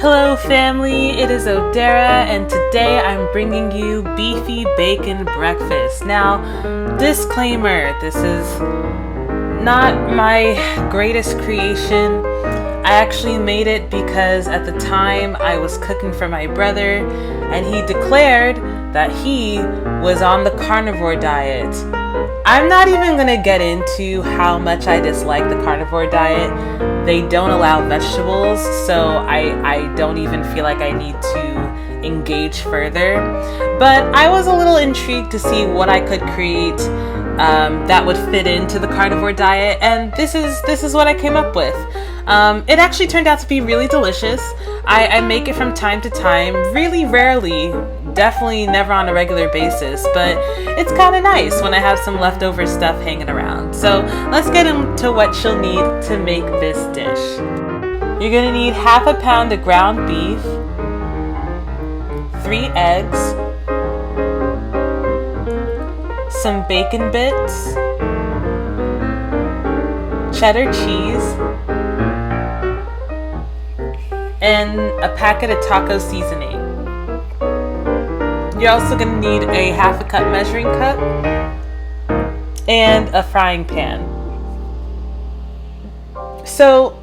Hello family, it is Odera and today I'm bringing you Beefy Bacon Breakfast. Now, disclaimer, this is not my greatest creation. I actually made it because at the time I was cooking for my brother and he declared that he was on the carnivore diet. I'm not even going to get into how much I dislike the carnivore diet. They don't allow vegetables, so I don't even feel like I need to engage further. But I was a little intrigued to see what I could create that would fit into the carnivore diet, and this is what I came up with. It actually turned out to be really delicious. I make it from time to time, really rarely, definitely never on a regular basis, but it's kind of nice when I have some leftover stuff hanging around. So let's get into what you'll need to make this dish. You're gonna need half a pound of ground beef, 3 eggs, some bacon bits, cheddar cheese, and a packet of taco seasoning. You're also going to need a half a cup measuring cup and a frying pan. So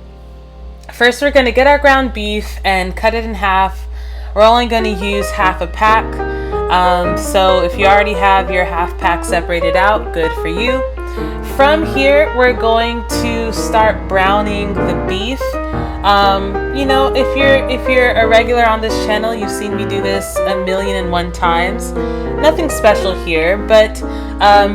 first we're going to get our ground beef and cut it in half. We're only going to use half a pack. So if you already have your half pack separated out, good for you. From here, we're going to start browning the beef. You know, if you're a regular on this channel, you've seen me do this 1,000,001 times. Nothing special here, but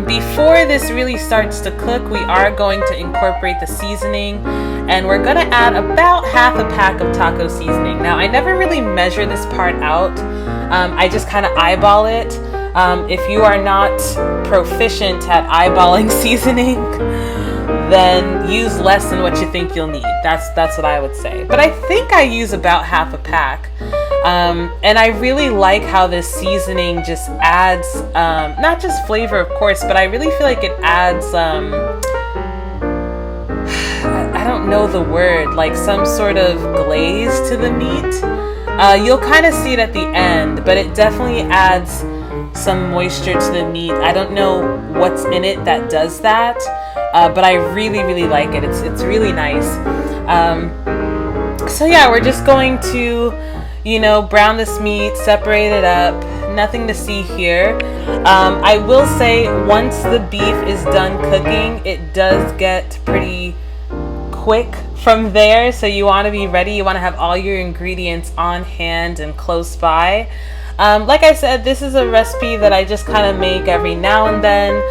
before this really starts to cook, we are going to incorporate the seasoning, and we're gonna add about half a pack of taco seasoning. Now, I never really measure this part out. I just kind of eyeball it. If you are not proficient at eyeballing seasoning, then use less than what you think you'll need. That's what I would say. But I think I use about half a pack. And I really like how this seasoning just adds, not just flavor of course, but I really feel like it adds, I don't know the word, like some sort of glaze to the meat. You'll kind of see it at the end, but it definitely adds some moisture to the meat. I don't know what's in it that does that, but I really like it. It's really nice. So yeah, we're just going to, you know, brown this meat, separate it up. Nothing to see here. I will say once the beef is done cooking, it does get pretty quick from there, so you want to be ready. You want to have all your ingredients on hand and close by. Like I said, this is a recipe that I just kind of make every now and then.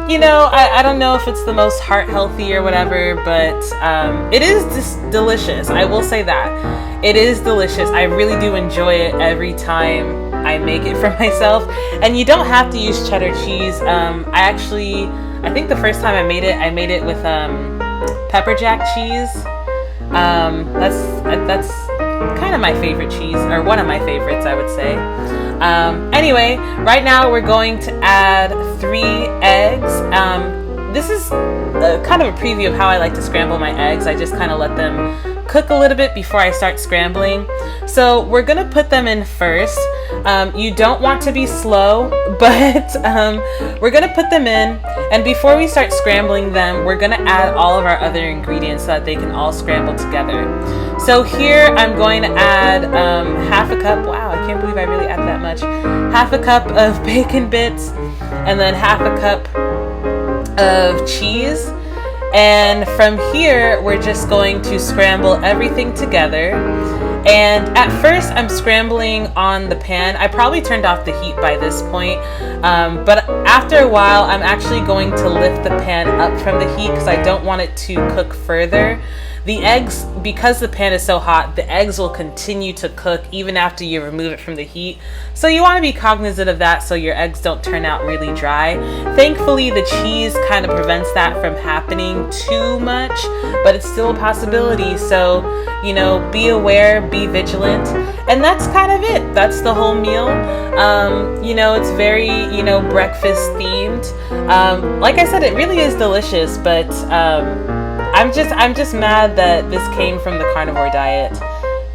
You know, I don't know if it's the most heart healthy or whatever, but it is just delicious. I will say that. It is delicious. I really do enjoy it every time I make it for myself. And you don't have to use cheddar cheese. I think the first time I made it with pepper jack cheese. That's kind of my favorite cheese, or one of my favorites, I would say. Anyway, right now we're going to add 3 eggs. This is kind of a preview of how I like to scramble my eggs. I just kind of let them cook a little bit before I start scrambling. So we're gonna put them in first. You don't want to be slow, but we're gonna put them in, and before we start scrambling them, we're gonna add all of our other ingredients so that they can all scramble together. So here I'm going to add half a cup, wow, I can't believe I really added that much, half a cup of bacon bits, and then half a cup of cheese. And from here, we're just going to scramble everything together. And at first, I'm scrambling on the pan. I probably turned off the heat by this point. But after a while, I'm actually going to lift the pan up from the heat because I don't want it to cook further. The eggs, because the pan is so hot, the eggs will continue to cook even after you remove it from the heat. So you want to be cognizant of that so your eggs don't turn out really dry. Thankfully, the cheese kind of prevents that from happening too much, but it's still a possibility. So, you know, be aware, be vigilant. And that's kind of it. That's the whole meal. You know, it's very, you know, breakfast themed. Like I said, it really is delicious, but I'm just mad that this came from the carnivore diet.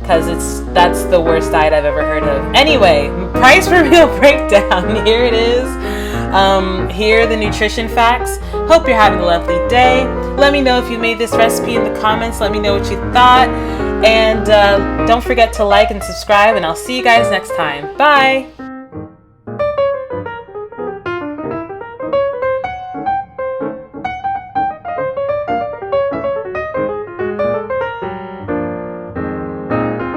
because that's the worst diet I've ever heard of. Anyway, price per meal breakdown. Here it is. Here are the nutrition facts. Hope you're having a lovely day. Let me know if you made this recipe in the comments. Let me know what you thought. And don't forget to like and subscribe, and I'll see you guys next time. Bye!